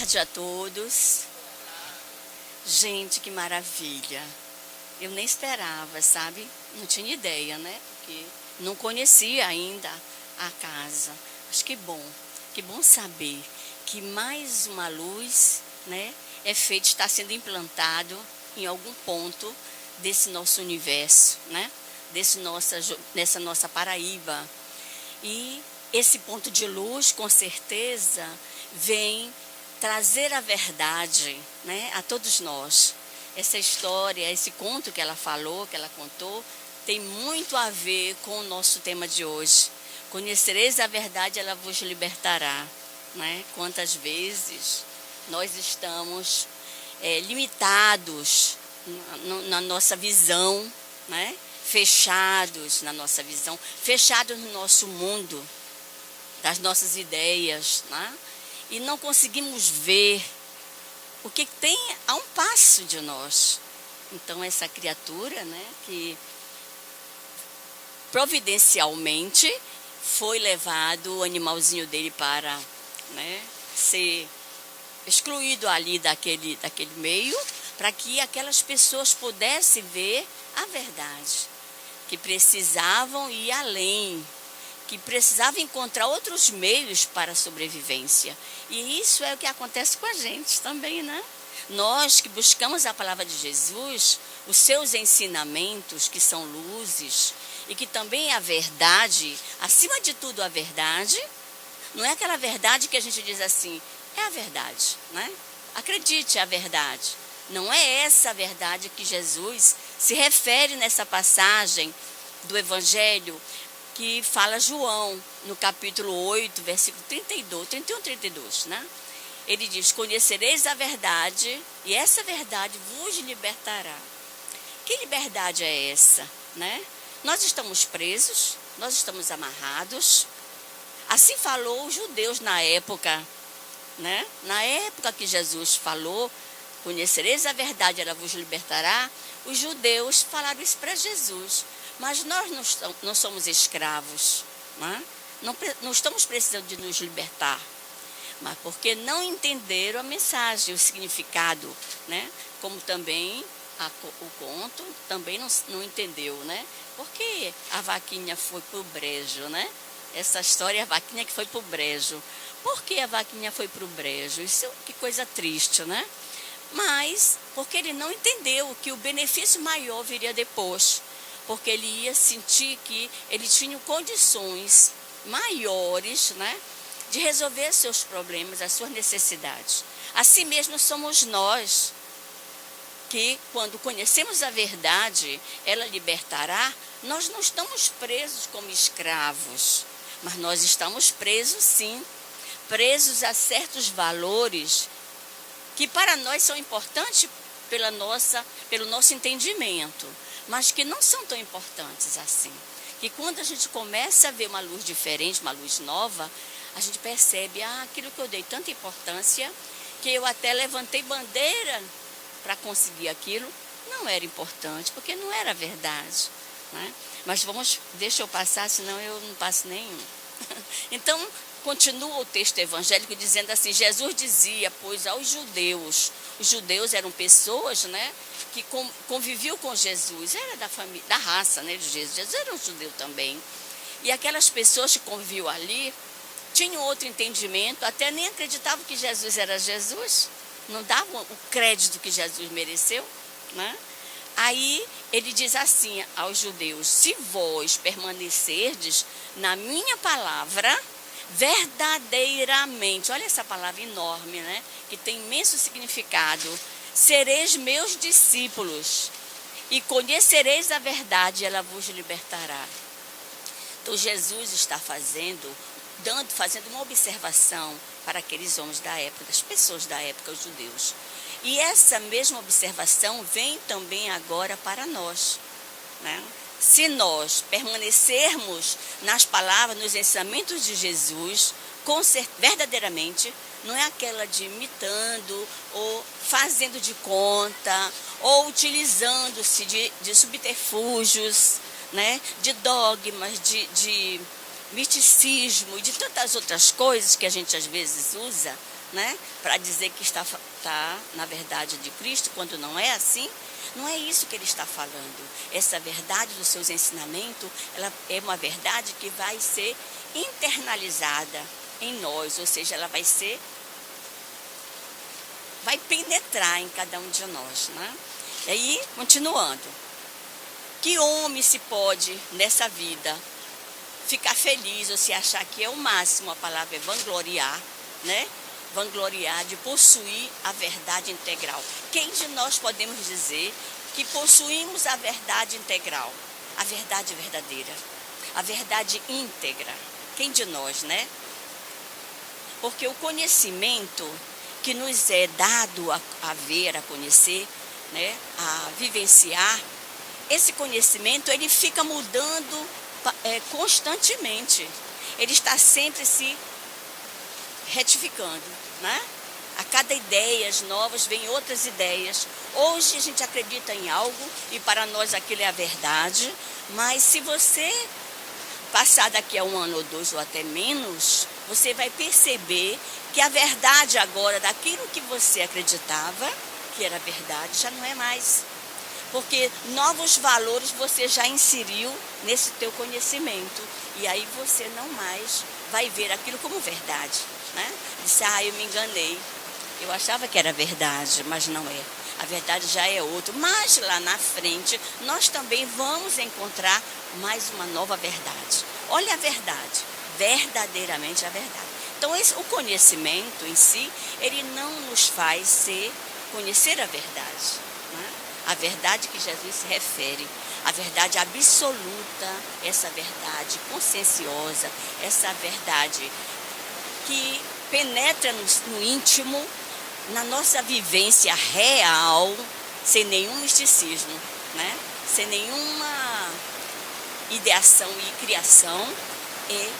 tarde a todos. Gente, que maravilha. Eu nem esperava, sabe? Não tinha ideia, né? Porque não conhecia ainda a casa. Mas que bom saber que mais uma luz, né, está sendo implantado em algum ponto desse nosso universo, né? Nessa nossa Paraíba. E esse ponto de luz, com certeza, vem trazer a verdade, né, a todos nós. Essa história, esse conto que ela falou, que ela contou, tem muito a ver com o nosso tema de hoje. Conhecereis a verdade, ela vos libertará. Né? Quantas vezes nós estamos limitados na nossa visão, né? Fechados na nossa visão, fechados no nosso mundo, das nossas ideias, né? E não conseguimos ver o que tem a um passo de nós. Então essa criatura, né, que providencialmente foi levado o animalzinho dele para, né, ser excluído ali daquele meio, para que aquelas pessoas pudessem ver a verdade, que precisavam ir além, que precisavam encontrar outros meios para a sobrevivência. E isso é o que acontece com a gente também, né? Nós que buscamos a palavra de Jesus, os seus ensinamentos, que são luzes, e que também é a verdade, acima de tudo a verdade, não é aquela verdade que a gente diz assim, é a verdade, né? Acredite, é a verdade. Não é essa a verdade que Jesus se refere nessa passagem do Evangelho que fala João, no capítulo 8, versículo 32, 31, 32, né? Ele diz, conhecereis a verdade e essa verdade vos libertará. Que liberdade é essa, né? Nós estamos presos, nós estamos amarrados. Assim falou os judeus na época, né? Na época que Jesus falou, conhecereis a verdade, ela vos libertará. Os judeus falaram isso para Jesus. Mas nós não somos escravos, né? Não estamos precisando de nos libertar. Mas porque não entenderam a mensagem, o significado, né? Como também o conto também não entendeu, né? Porque a vaquinha foi para o brejo, né? Essa história, a vaquinha que foi para o brejo. Por que a vaquinha foi para o brejo? Isso, que coisa triste, né? Mas porque ele não entendeu que o benefício maior viria depois. Porque ele ia sentir que ele tinha condições maiores, né, de resolver seus problemas, as suas necessidades. Assim mesmo somos nós, que quando conhecemos a verdade, ela libertará, nós não estamos presos como escravos, mas nós estamos presos sim, presos a certos valores que para nós são importantes pelo nosso entendimento, mas que não são tão importantes assim. Que quando a gente começa a ver uma luz diferente, uma luz nova, a gente percebe, aquilo que eu dei tanta importância, que eu até levantei bandeira para conseguir aquilo, não era importante, porque não era verdade, né? Mas deixa eu passar, senão eu não passo nenhum. Então, continua o texto evangélico dizendo assim, Jesus dizia, pois aos judeus, os judeus eram pessoas, né, que conviviam com Jesus, era da família, da raça, né, de Jesus. Jesus era um judeu também. E aquelas pessoas que conviviam ali tinham outro entendimento, até nem acreditavam que Jesus era Jesus, não davam o crédito que Jesus mereceu, né? Aí ele diz assim aos judeus, se vós permanecerdes na minha palavra, verdadeiramente, olha essa palavra enorme, né? Que tem imenso significado, sereis meus discípulos e conhecereis a verdade, ela vos libertará. Então Jesus está fazendo uma observação para aqueles homens da época, das pessoas da época, os judeus. E essa mesma observação vem também agora para nós, né? Se nós permanecermos nas palavras, nos ensinamentos de Jesus, verdadeiramente, não é aquela de imitando, ou fazendo de conta, ou utilizando-se de subterfúgios, né, de dogmas, de misticismo e de tantas outras coisas que a gente às vezes usa, né? Para dizer que está na verdade de Cristo, quando não é assim. Não é isso que ele está falando. Essa verdade dos seus ensinamentos, ela é uma verdade que vai ser internalizada em nós, ou seja, ela vai penetrar em cada um de nós, né? E aí, continuando. Que homem se pode, nessa vida, ficar feliz ou se achar que é o máximo, a palavra é vangloriar, né? Vangloriar de possuir a verdade integral. Quem de nós podemos dizer que possuímos a verdade integral, a verdade verdadeira, a verdade íntegra? Quem de nós, né? Porque o conhecimento que nos é dado a ver, a conhecer, né, a vivenciar, esse conhecimento ele fica mudando constantemente. Ele está sempre se retificando, né? A cada ideias novas vem outras ideias. Hoje a gente acredita em algo e para nós aquilo é a verdade, mas se você passar daqui a 1 ano ou 2 ou até menos, você vai perceber que a verdade agora daquilo que você acreditava que era verdade já não é mais. Porque novos valores você já inseriu nesse teu conhecimento. E aí você não mais vai ver aquilo como verdade, né? Disse, eu me enganei. Eu achava que era verdade, mas não é. A verdade já é outra. Mas lá na frente, nós também vamos encontrar mais uma nova verdade. Olha a verdade, verdadeiramente a verdade. Então, o conhecimento em si, ele não nos faz conhecer a verdade, né? A verdade que Jesus se refere, a verdade absoluta, essa verdade conscienciosa, essa verdade que penetra no íntimo, na nossa vivência real, sem nenhum misticismo, né? Sem nenhuma ideação e criação, é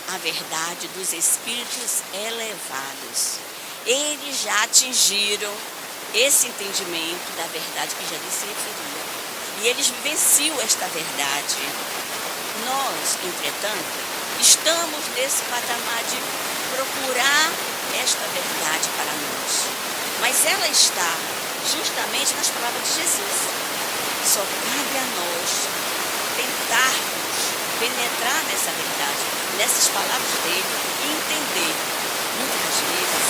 a verdade dos espíritos elevados. Eles já atingiram esse entendimento da verdade que Jesus se referia. E eles vivenciam esta verdade. Nós, entretanto, estamos nesse patamar de procurar esta verdade para nós. Mas ela está justamente nas palavras de Jesus. Só cabe a nós tentarmos penetrar nessa verdade, nessas palavras dele e entender. Muitas vezes,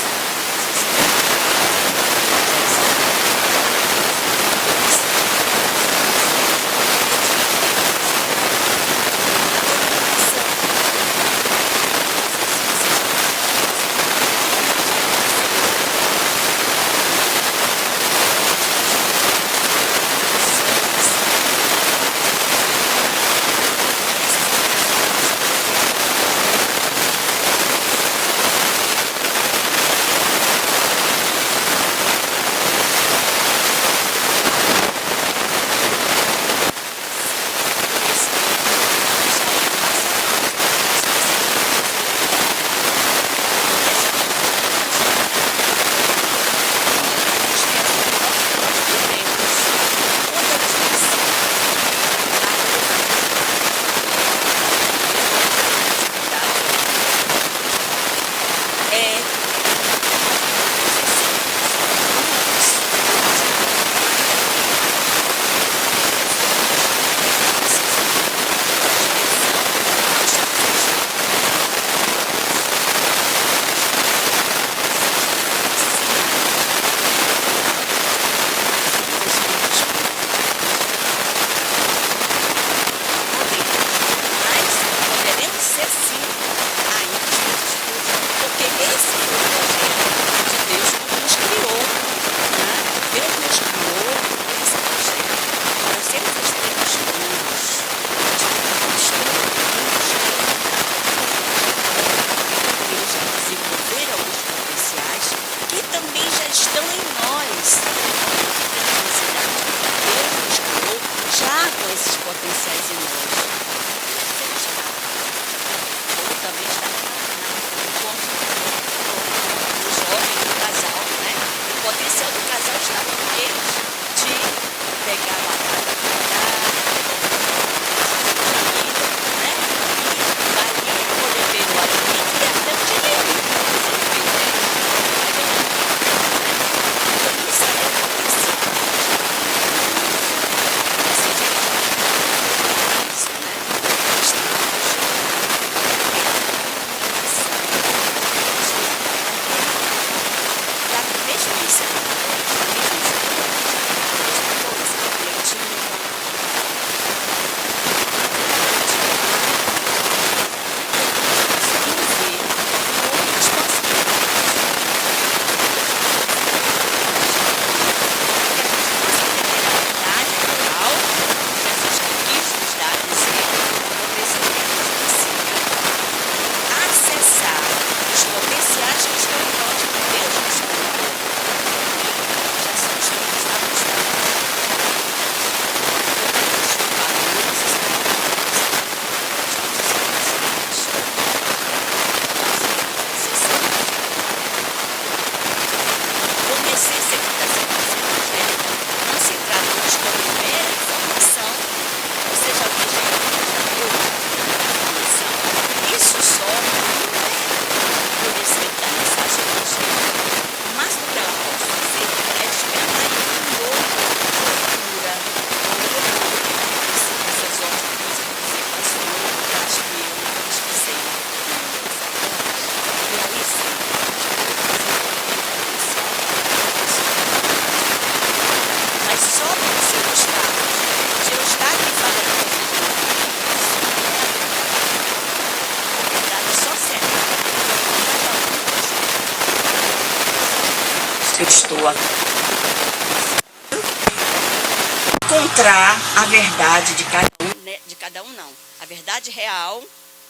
encontrar a verdade de cada um não, a verdade real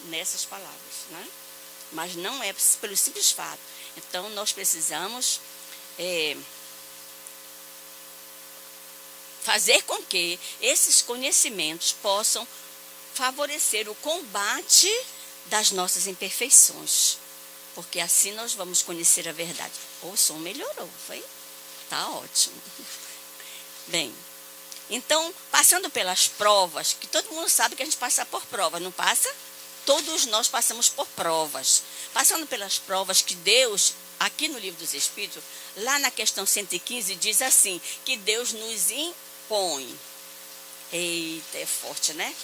nessas palavras, né? Mas não é pelo simples fato. Então nós precisamos fazer com que esses conhecimentos possam favorecer o combate das nossas imperfeições, porque assim nós vamos conhecer a verdade. O som melhorou, foi? Tá ótimo. Bem, então, passando pelas provas, que todo mundo sabe que a gente passa por provas, não passa? Todos nós passamos por provas. Passando pelas provas que Deus, aqui no Livro dos Espíritos, lá na questão 115, diz assim, que Deus nos impõe. Eita, é forte, né?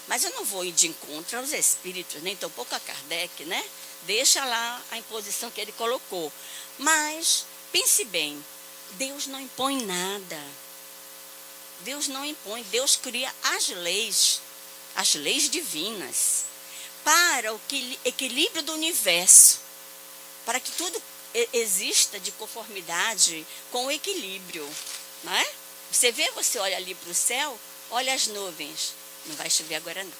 Mas eu não vou ir de encontro aos Espíritos, nem tampouco a Kardec, né? Deixa lá a imposição que ele colocou. Mas, pense bem, Deus não impõe nada. Deus não impõe, Deus cria as leis divinas, para o equilíbrio do universo, para que tudo exista de conformidade com o equilíbrio, não é? Você olha ali para o céu, olha as nuvens, não vai chover agora não,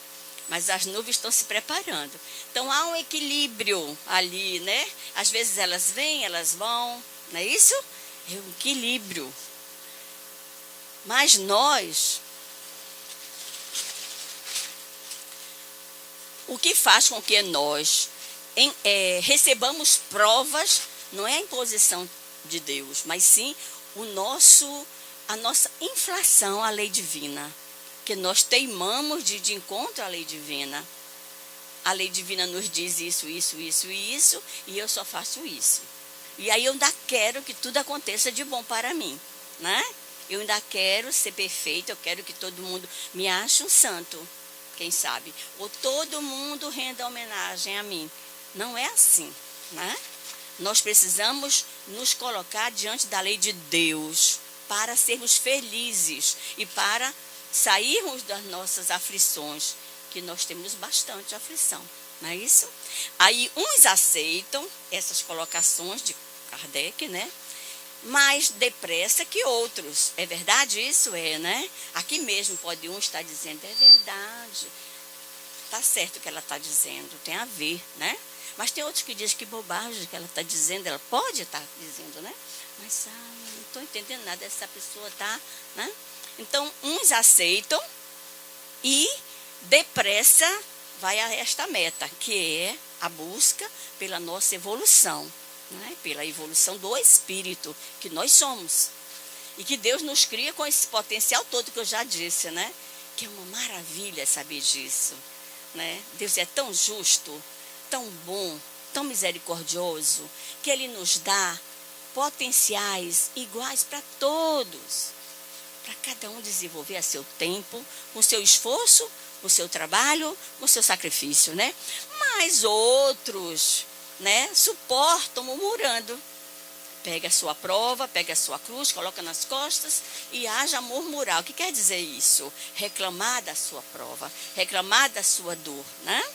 mas as nuvens estão se preparando, então há um equilíbrio ali, né? Às vezes elas vêm, elas vão, não é isso? É um equilíbrio. Mas nós, o que faz com que nós recebamos provas, não é a imposição de Deus, mas sim a nossa inflação à lei divina, que nós teimamos de encontro à lei divina. A lei divina nos diz isso, isso, isso e isso, e eu só faço isso. E aí eu ainda quero que tudo aconteça de bom para mim, né? Eu ainda quero ser perfeito, eu quero que todo mundo me ache um santo, quem sabe? Ou todo mundo renda homenagem a mim. Não é assim, né? Nós precisamos nos colocar diante da lei de Deus para sermos felizes e para sairmos das nossas aflições, que nós temos bastante aflição, não é isso? Aí uns aceitam essas colocações de Kardec, né? Mais depressa que outros. É verdade isso? É, né? Aqui mesmo pode um estar dizendo, é verdade. Está certo o que ela está dizendo, tem a ver, né? Mas tem outros que dizem que bobagem que ela está dizendo, ela pode estar dizendo, né? Mas não estou entendendo nada, essa pessoa está, né? Então, uns aceitam e depressa vai a esta meta, que é a busca pela nossa evolução. Né? Pela evolução do espírito que nós somos e que Deus nos cria com esse potencial todo que eu já disse, né? Que é uma maravilha saber disso, né? Deus é tão justo, tão bom, tão misericordioso, que Ele nos dá potenciais iguais para todos, para cada um desenvolver a seu tempo, com seu esforço, com seu trabalho, com seu sacrifício, né? Mas outros, né, suportam murmurando. Pega a sua prova, pega a sua cruz, coloca nas costas e haja murmurar. O que quer dizer isso? Reclamar da sua prova, reclamar da sua dor, né?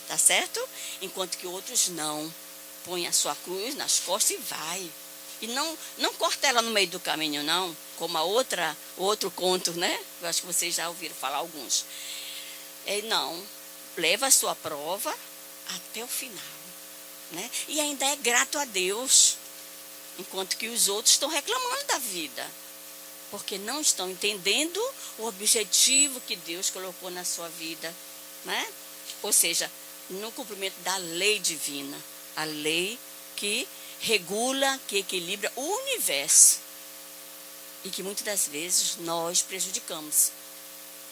Tá certo? Enquanto que outros não. Põe a sua cruz nas costas e vai. E não corta ela no meio do caminho, não. Como o outro conto, né? Eu acho que vocês já ouviram falar alguns. Não. Leva a sua prova até o final. Né? E ainda é grato a Deus, enquanto que os outros estão reclamando da vida, porque não estão entendendo o objetivo que Deus colocou na sua vida, né? Ou seja, no cumprimento da lei divina, a lei que regula, que equilibra o universo e que muitas das vezes nós prejudicamos.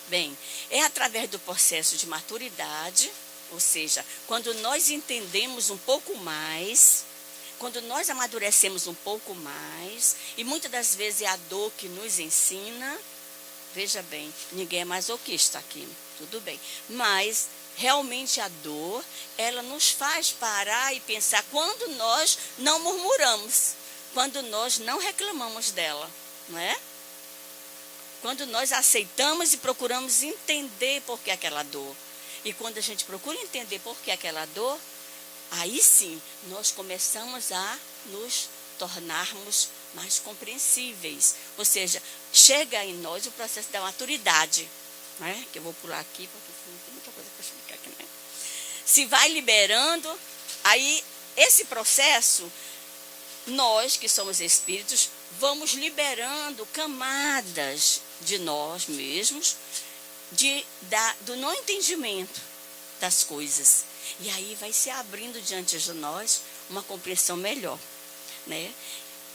Bem, é através do processo de maturidade. Ou seja, quando nós entendemos um pouco mais, quando nós amadurecemos um pouco mais, e muitas das vezes é a dor que nos ensina, veja bem, ninguém é masoquista aqui, tudo bem, mas realmente a dor, ela nos faz parar e pensar quando nós não murmuramos, quando nós não reclamamos dela, não é? Quando nós aceitamos e procuramos entender por que aquela dor. E quando a gente procura entender por que aquela dor, aí sim, nós começamos a nos tornarmos mais compreensíveis. Ou seja, chega em nós o processo da maturidade, né? Que eu vou pular aqui, porque não tem muita coisa para explicar aqui, né? Se vai liberando, aí esse processo, nós que somos espíritos, vamos liberando camadas de nós mesmos, do não entendimento das coisas. E aí vai se abrindo diante de nós uma compreensão melhor, né?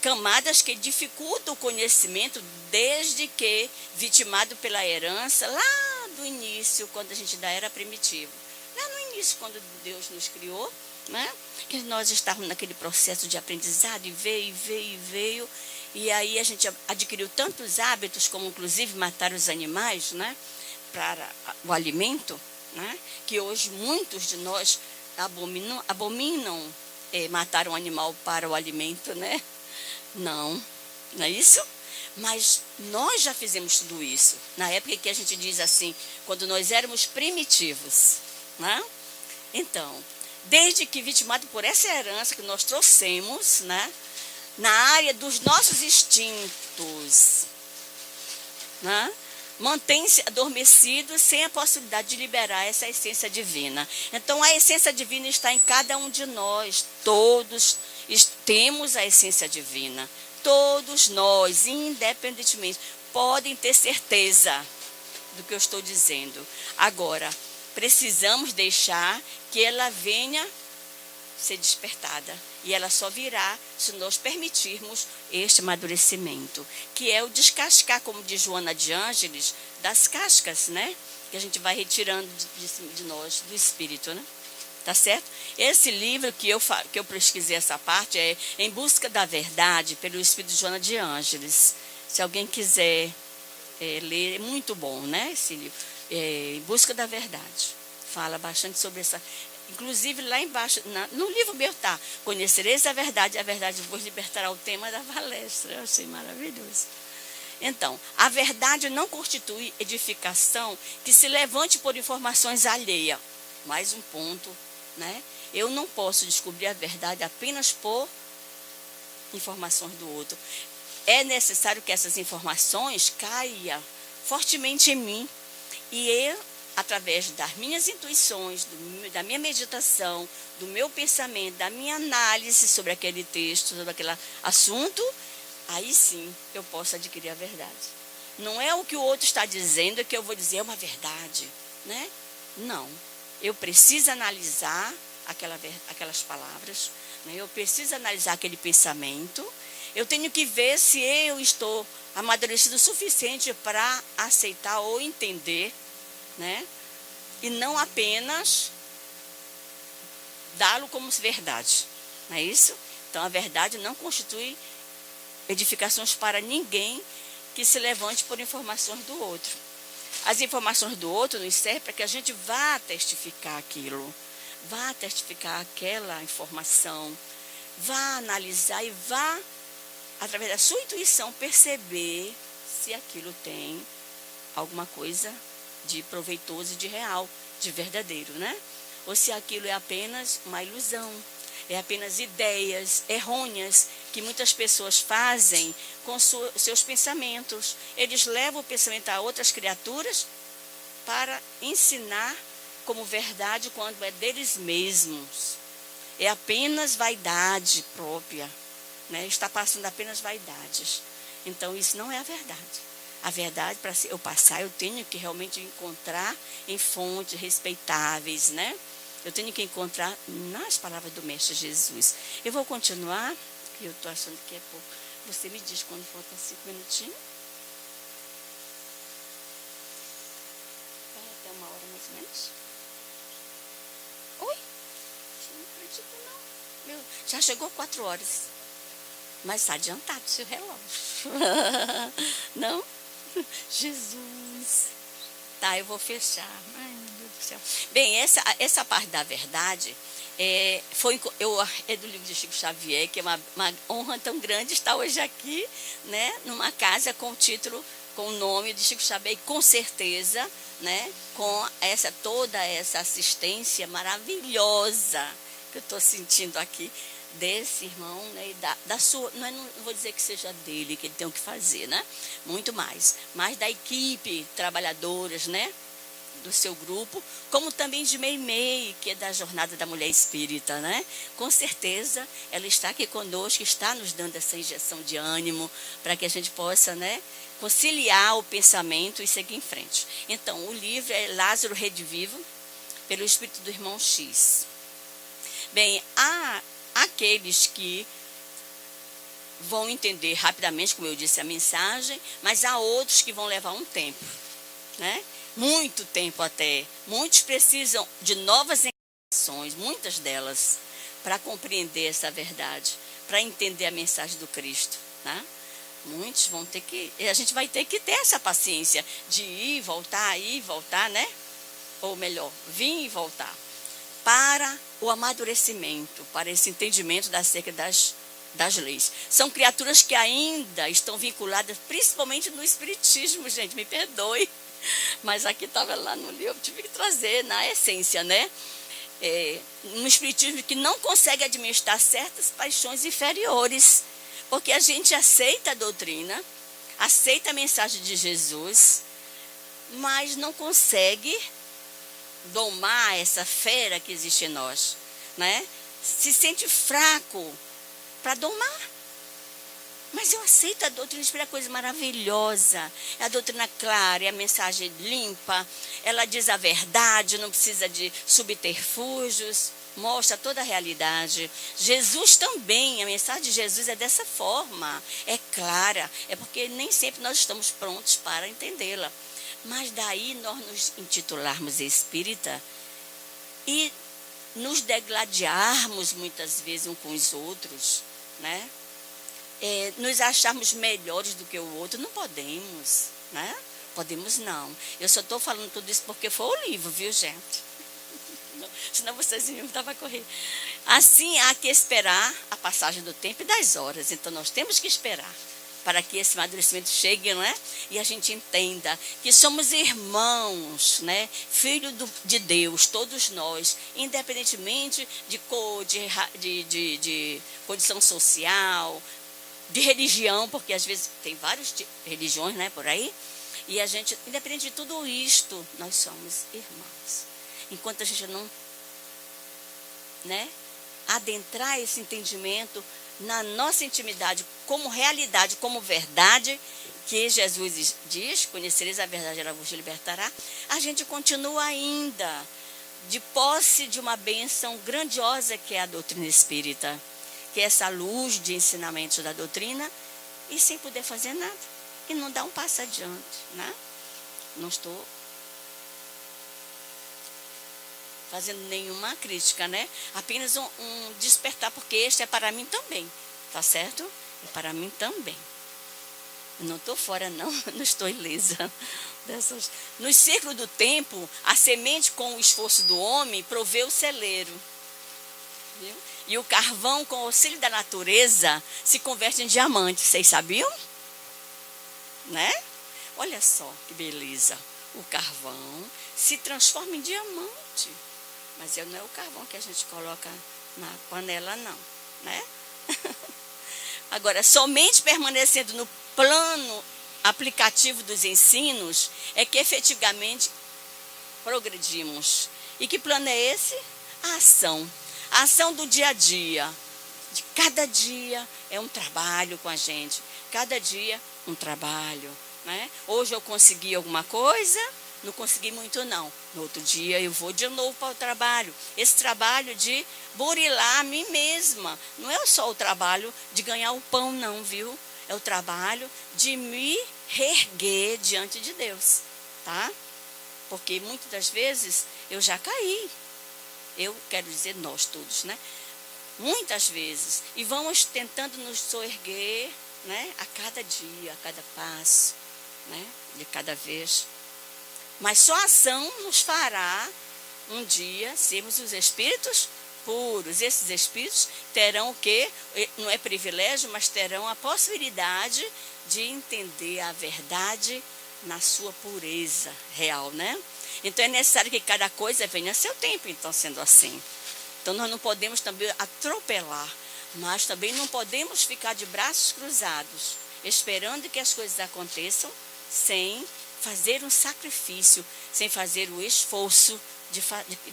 Camadas que dificultam o conhecimento desde que vitimado pela herança lá do início, quando a gente ainda era primitivo. Lá no início, quando Deus nos criou, né? Que nós estávamos naquele processo de aprendizado e veio. E aí a gente adquiriu tantos hábitos, como inclusive matar os animais, né? Para o alimento, né? Que hoje muitos de nós abominam matar um animal para o alimento, né? Não é isso? Mas nós já fizemos tudo isso. Na época que a gente diz assim, quando nós éramos primitivos, né? Então, desde que vitimado por essa herança que nós trouxemos, né? Na área dos nossos instintos, né? Mantém-se adormecido sem a possibilidade de liberar essa essência divina. Então, a essência divina está em cada um de nós. Todos temos a essência divina. Todos nós, independentemente, podem ter certeza do que eu estou dizendo. Agora, precisamos deixar que ela venha ser despertada. E ela só virá se nós permitirmos este amadurecimento, que é o descascar, como diz Joana de Ângeles, das cascas, né? Que a gente vai retirando de nós, do espírito, né? Tá certo? Esse livro que eu pesquisei essa parte é Em Busca da Verdade, pelo Espírito de Joana de Ângeles. Se alguém quiser ler, é muito bom, né? Esse livro, Em Busca da Verdade. Fala bastante sobre essa... Inclusive, lá embaixo, no livro meu está, conhecereis a verdade vos libertará, o tema da palestra. Eu achei maravilhoso. Então, a verdade não constitui edificação que se levante por informações alheias. Mais um ponto, né? Eu não posso descobrir a verdade apenas por informações do outro. É necessário que essas informações caiam fortemente em mim. E eu, através das minhas intuições, da minha meditação, do meu pensamento, da minha análise sobre aquele texto, sobre aquele assunto, aí sim eu posso adquirir a verdade. Não é o que o outro está dizendo que eu vou dizer é uma verdade, né? Não. Eu preciso analisar aquelas palavras, né? Eu preciso analisar aquele pensamento. Eu tenho que ver se eu estou amadurecido o suficiente para aceitar ou entender, né? E não apenas dá-lo como verdade, não é isso? Então, a verdade não constitui edificações para ninguém que se levante por informações do outro. As informações do outro nos servem para que a gente vá testificar aquilo, vá testificar aquela informação, vá analisar e vá, através da sua intuição, perceber se aquilo tem alguma coisa de proveitoso e de real, de verdadeiro, né? Ou se aquilo é apenas uma ilusão, é apenas ideias errôneas que muitas pessoas fazem com seus pensamentos. Eles levam o pensamento a outras criaturas para ensinar como verdade quando é deles mesmos. É apenas vaidade própria, né? Está passando apenas vaidades. Então, isso não é a verdade. A verdade, para eu passar, eu tenho que realmente encontrar em fontes respeitáveis, né? Eu tenho que encontrar nas palavras do Mestre Jesus. Eu vou continuar, e eu estou achando que é pouco. Você me diz quando falta 5 minutinhos? Vai até 1 hora mais ou menos. Oi? Não acredito não. Já chegou 4 horas. Mas está adiantado o seu relógio. Não? Jesus. Tá, eu vou fechar. Ai, meu Deus do céu. Bem, essa parte da verdade é do livro de Chico Xavier, que é uma honra tão grande estar hoje aqui, né, numa casa com o título, com o nome de Chico Xavier, e com certeza, né, com toda essa assistência maravilhosa que eu estou sentindo aqui desse irmão, né, e da sua, não vou dizer que seja dele, que ele tem o que fazer, né, muito mais, mas da equipe, trabalhadoras, né, do seu grupo, como também de Meimei, que é da Jornada da Mulher Espírita, né? Com certeza, ela está aqui conosco, está nos dando essa injeção de ânimo, para que a gente possa, né, conciliar o pensamento e seguir em frente. Então, o livro é Lázaro Redivivo, pelo Espírito do Irmão X. Bem, há aqueles que vão entender rapidamente, como eu disse, a mensagem, mas há outros que vão levar um tempo, né? Muito tempo até. Muitos precisam de novas encarnações, muitas delas, para compreender essa verdade, para entender a mensagem do Cristo, né? Muitos vão ter que, a gente vai ter que ter essa paciência de ir, voltar, né? Ou melhor, vir e voltar, para o amadurecimento, para esse entendimento acerca das leis. São criaturas que ainda estão vinculadas, principalmente no Espiritismo, gente, me perdoe. Mas aqui estava lá no livro, eu tive que trazer na essência, né? No Espiritismo que não consegue administrar certas paixões inferiores, porque a gente aceita a doutrina, aceita a mensagem de Jesus, mas não consegue domar essa fera que existe em nós, né? Se sente fraco para domar. Mas eu aceito a doutrina espírita, é coisa maravilhosa. É a doutrina clara, é a mensagem limpa. Ela diz a verdade, não precisa de subterfúgios. Mostra toda a realidade. Jesus também, a mensagem de Jesus é dessa forma. É clara, é porque nem sempre nós estamos prontos para entendê-la. Mas daí nós nos intitularmos espírita e nos degladiarmos muitas vezes uns com os outros, né? Nos acharmos melhores do que o outro, não podemos, né? Podemos não. Eu só estou falando tudo isso porque foi o livro, viu, gente? Senão vocês iam dar correr. Assim, há que esperar a passagem do tempo e das horas. Então, nós temos que esperar para que esse amadurecimento chegue, não é? E a gente entenda que somos irmãos, né? Filhos de Deus, todos nós, independentemente de cor, de condição social, de religião, porque às vezes tem várias religiões, né, por aí, e a gente, independente de tudo isto, nós somos irmãos. Enquanto a gente não, né, adentrar esse entendimento na nossa intimidade, como realidade, como verdade, que Jesus diz, conhecereis a verdade, ela vos libertará, a gente continua ainda de posse de uma bênção grandiosa que é a doutrina espírita, que é essa luz de ensinamentos da doutrina, e sem poder fazer nada, e não dá um passo adiante, né? Não estou fazendo nenhuma crítica, né? Apenas um despertar, porque este é para mim também, tá certo? É para mim também. Eu não estou fora, não, não estou ilesa. No ciclo do tempo, a semente com o esforço do homem provê o celeiro. Viu? E o carvão, com o auxílio da natureza, se converte em diamante. Vocês sabiam? Né? Olha só que beleza. O carvão se transforma em diamante. Mas não é o carvão que a gente coloca na panela, não. Né? Agora, somente permanecendo no plano aplicativo dos ensinos é que efetivamente progredimos. E que plano é esse? A ação. A ação do dia a dia. De cada dia é um trabalho com a gente. Cada dia um trabalho. Né? Hoje eu consegui alguma coisa, não consegui muito não. No outro dia eu vou de novo para o trabalho. Esse trabalho de burilar a mim mesma. Não é só o trabalho de ganhar o pão não, viu? É o trabalho de me reerguer diante de Deus. Tá? Porque muitas das vezes eu já caí. Eu quero dizer nós todos, né? Muitas vezes. E vamos tentando nos soerguer, né? A cada dia, a cada passo, né? De cada vez. Mas só a ação nos fará um dia sermos os espíritos puros. Esses espíritos terão o quê? Não é privilégio, mas terão a possibilidade de entender a verdade na sua pureza real, né? Então é necessário que cada coisa venha a seu tempo, então sendo assim. Então nós não podemos também atropelar. Mas também não podemos ficar de braços cruzados, esperando que as coisas aconteçam sem fazer um sacrifício, sem fazer o esforço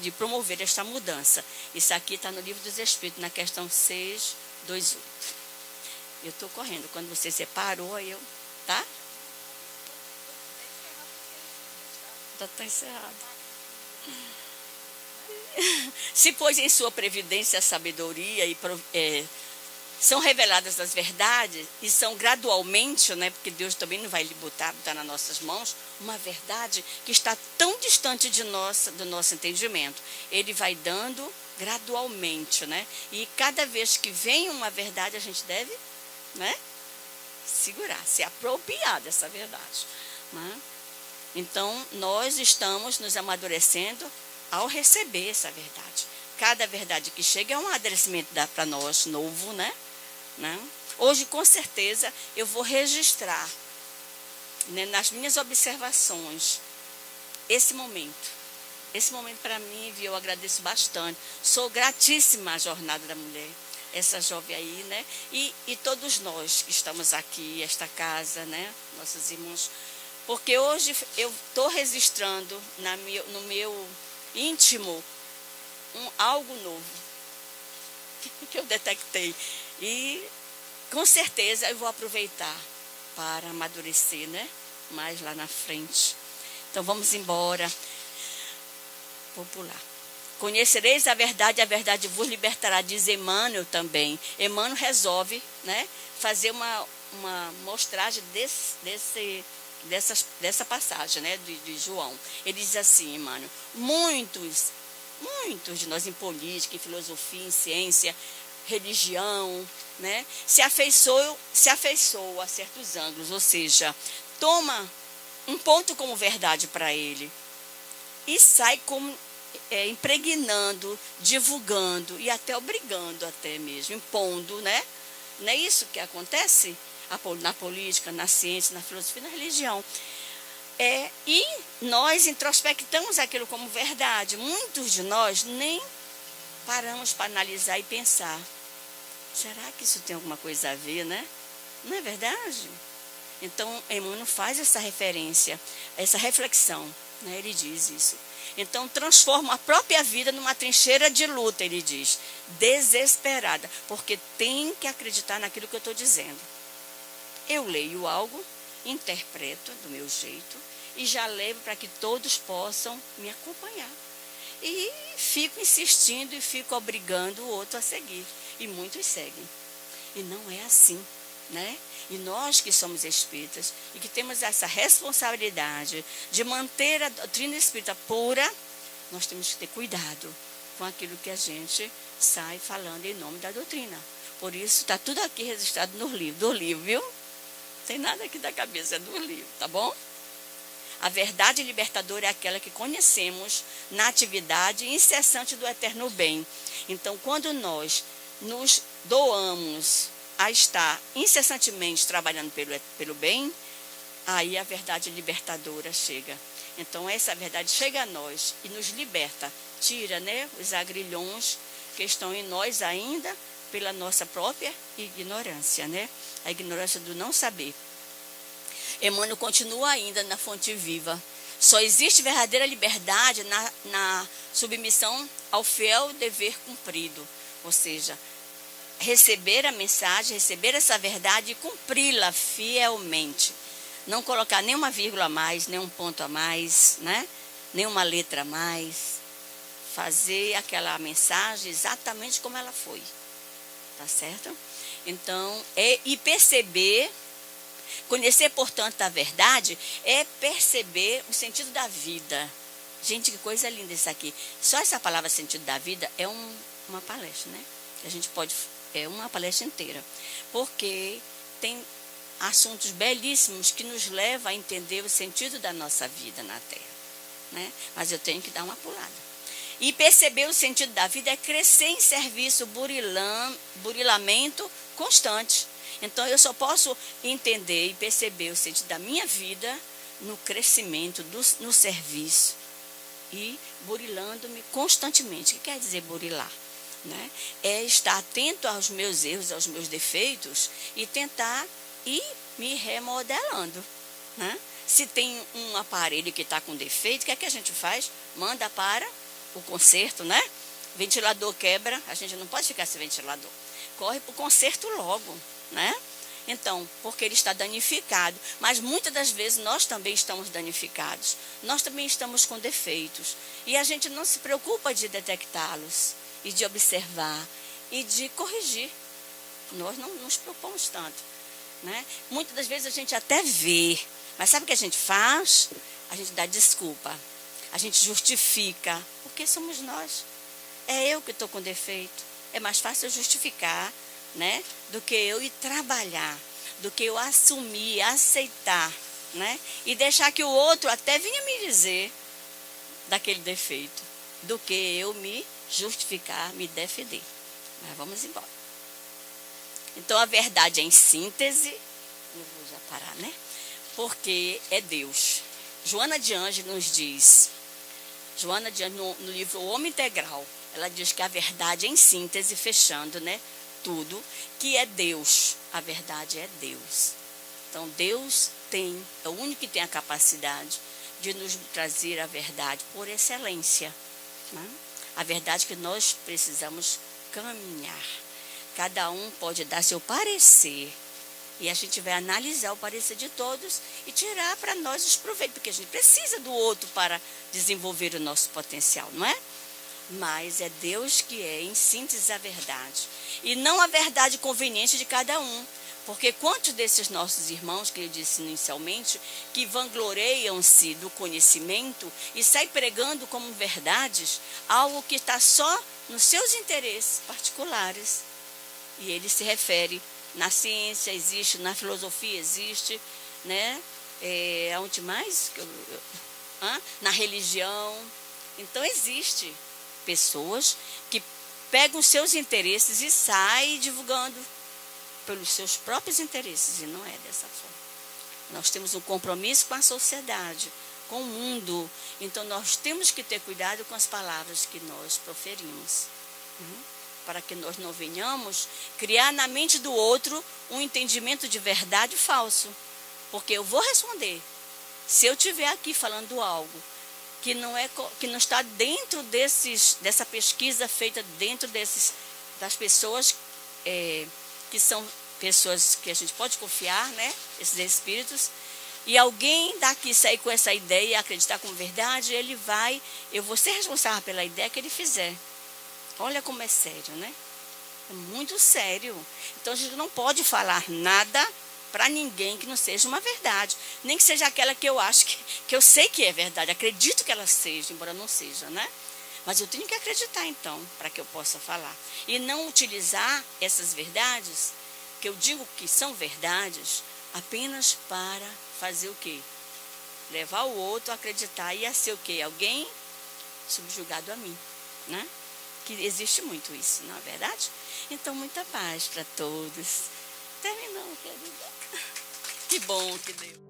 de promover esta mudança. Isso aqui está no Livro dos Espíritos, na questão 628. Eu estou correndo. Quando você separou, aí eu... Tá? Já está encerrado. Se pôs em sua previdência a sabedoria e são reveladas as verdades e são gradualmente, né, porque Deus também não vai lhe botar nas nossas mãos uma verdade que está tão distante do nosso entendimento. Ele vai dando gradualmente, né? E cada vez que vem uma verdade, a gente deve, né, segurar, se apropriar dessa verdade, né? Então, nós estamos nos amadurecendo ao receber essa verdade. Cada verdade que chega é um amadurecimento para nós, novo, né? Hoje, com certeza, eu vou registrar, né, nas minhas observações esse momento. Esse momento, para mim, eu agradeço bastante. Sou gratíssima à Jornada da Mulher, essa jovem aí, né? E todos nós que estamos aqui, esta casa, né? Nossos irmãos. Porque hoje eu estou registrando no meu íntimo algo novo que eu detectei. E com certeza eu vou aproveitar para amadurecer, né? Mais lá na frente. Então vamos embora. Vou pular. Conhecereis a verdade vos libertará, diz Emmanuel também. Emmanuel resolve, né, fazer uma mostragem dessa passagem, né, de João. Ele diz assim, Emmanuel: muitos de nós em política, em filosofia, em ciência, religião, né, se afeiçoam a certos ângulos, ou seja, toma um ponto como verdade para ele e sai como impregnando, divulgando e até obrigando, até mesmo, impondo, né? Não é isso que acontece na política, na ciência, na filosofia, na religião. E nós introspectamos aquilo como verdade. Muitos de nós nem paramos para analisar e pensar. Será que isso tem alguma coisa a ver, né? Não é verdade? Então, Emmanuel faz essa referência, essa reflexão, né? Ele diz isso. Então, transforma a própria vida numa trincheira de luta, ele diz, desesperada, porque tem que acreditar naquilo que eu estou dizendo. Eu leio algo, interpreto do meu jeito e já levo para que todos possam me acompanhar. E fico insistindo e fico obrigando o outro a seguir. E muitos seguem. E não é assim, né? E nós que somos espíritas e que temos essa responsabilidade de manter a doutrina espírita pura, nós temos que ter cuidado com aquilo que a gente sai falando em nome da doutrina. Por isso, está tudo aqui registrado do livro, viu? Não tem nada aqui da cabeça, é do livro, tá bom? A verdade libertadora é aquela que conhecemos na atividade incessante do eterno bem. Então, quando nós nos doamos a estar incessantemente trabalhando pelo bem, aí a verdade libertadora chega. Então, essa verdade chega a nós e nos liberta, tira, né, os agrilhões que estão em nós ainda pela nossa própria ignorância, né? A ignorância do não saber. Emmanuel continua ainda na fonte viva. Só existe verdadeira liberdade na submissão ao fiel dever cumprido, ou seja, receber a mensagem, receber essa verdade e cumpri-la fielmente. Não colocar nenhuma vírgula a mais, nem um ponto a mais, né? Nenhuma letra a mais. Fazer aquela mensagem exatamente como ela foi. Tá certo? Então, e perceber, conhecer, portanto, a verdade, é perceber o sentido da vida. Gente, que coisa linda isso aqui. Só essa palavra sentido da vida é uma palestra, né? A gente pode... É uma palestra inteira, porque tem assuntos belíssimos que nos levam a entender o sentido da nossa vida na Terra, né? Mas eu tenho que dar uma pulada. E perceber o sentido da vida é crescer em serviço, burilamento constante. Então, eu só posso entender e perceber o sentido da minha vida no crescimento, no serviço e burilando-me constantemente. O que quer dizer burilar? né? É estar atento aos meus erros, aos meus defeitos e tentar ir me remodelando, né? Se tem um aparelho que está com defeito, o que é que a gente faz? Manda para o conserto, né? Ventilador quebra, a gente não pode ficar sem ventilador. Corre para o conserto logo, né? Então, porque ele está danificado. Mas muitas das vezes nós também estamos danificados. Nós também estamos com defeitos. E a gente não se preocupa de detectá-los, e de observar, e de corrigir. Nós não nos preocupamos tanto, né? Muitas das vezes a gente até vê, mas sabe o que a gente faz? A gente dá desculpa, a gente justifica, porque somos nós. É eu que estou com defeito. É mais fácil eu justificar, né, do que eu ir trabalhar, do que eu assumir, aceitar, né, e deixar que o outro até venha me dizer daquele defeito, do que eu me justificar, me defender. Mas vamos embora. Então a verdade é em síntese, eu vou já parar, né? Porque é Deus. Joana de Ângeles nos diz, Joana de Ângeles no livro O Homem Integral, ela diz que a verdade em síntese, fechando, né, tudo, que é Deus. A verdade é Deus. Então Deus é o único que tem a capacidade de nos trazer a verdade por excelência, né? A verdade que nós precisamos caminhar. Cada um pode dar seu parecer e a gente vai analisar o parecer de todos e tirar para nós os proveitos, porque a gente precisa do outro para desenvolver o nosso potencial, não é? Mas é Deus que é, em síntese, a verdade. E não a verdade conveniente de cada um. Porque quantos desses nossos irmãos, que eu disse inicialmente, que vangloreiam-se do conhecimento e saem pregando como verdades algo que está só nos seus interesses particulares. E ele se refere na ciência, existe, na filosofia existe, né? Onde mais? Na religião. Então existe pessoas que pegam seus interesses e saem divulgando pelos seus próprios interesses, e não é dessa forma. Nós temos um compromisso com a sociedade, com o mundo, então nós temos que ter cuidado com as palavras que nós proferimos, para que nós não venhamos criar na mente do outro um entendimento de verdade falso, porque eu vou responder, se eu estiver aqui falando algo que não está dentro dessa pesquisa feita dentro das pessoas que são pessoas que a gente pode confiar, né? Esses espíritos. E alguém daqui sair com essa ideia e acreditar como verdade, eu vou ser responsável pela ideia que ele fizer. Olha como é sério, né? É muito sério. Então a gente não pode falar nada para ninguém que não seja uma verdade. Nem que seja aquela que eu acho que eu sei que é verdade. Acredito que ela seja, embora não seja, né? Mas eu tenho que acreditar, então, para que eu possa falar. E não utilizar essas verdades, que eu digo que são verdades, apenas para fazer o quê? Levar o outro a acreditar e a ser o quê? Alguém subjugado a mim, né? Que existe muito isso, não é verdade? Então, muita paz para todos. Terminou, querida. Que bom que deu.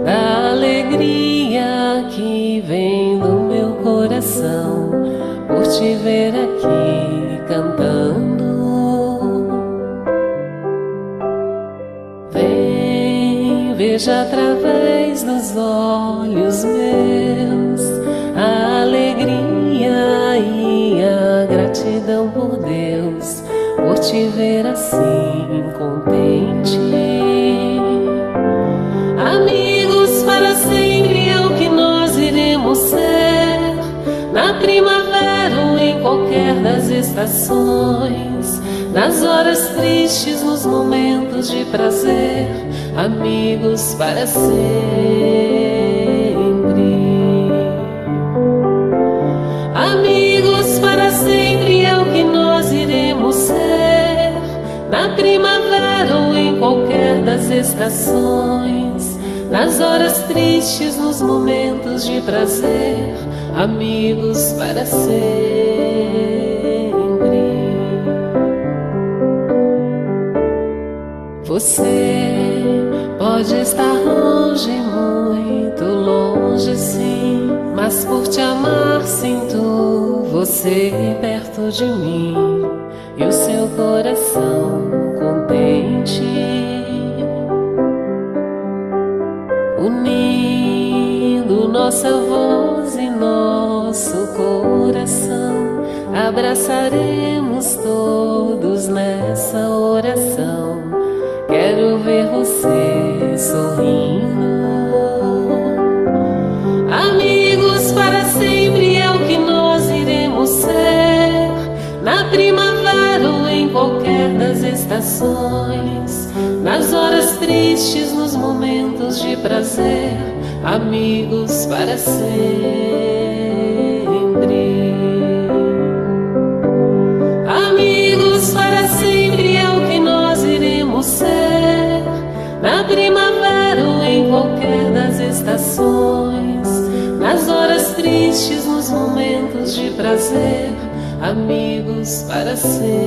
Da alegria que vem do meu coração por te ver aqui cantando. Vem, veja através dos olhos meus a alegria e a gratidão por Deus, por te ver assim contente. Amigos para sempre é o que nós iremos ser, na primavera ou em qualquer das estações, nas horas tristes, nos momentos de prazer, amigos para sempre. Amigos para sempre é o que nós iremos primavera ou em qualquer das estações, nas horas tristes, nos momentos de prazer, amigos para sempre. Você pode estar longe, muito longe sim, mas por te amar sinto você perto de mim e o seu coração contente, unindo nossa voz e nosso coração, abraçaremos todos nessa oração. Quero ver você sorrindo. Amigos para sempre é o que nós iremos ser, na primavera ou em qualquer das estações, nas horas tristes, nos momentos de prazer, amigos para sempre. Amigos para sempre é o que nós iremos ser, na primavera ou em qualquer das estações, nas horas tristes, nos momentos de prazer, amigos para sempre.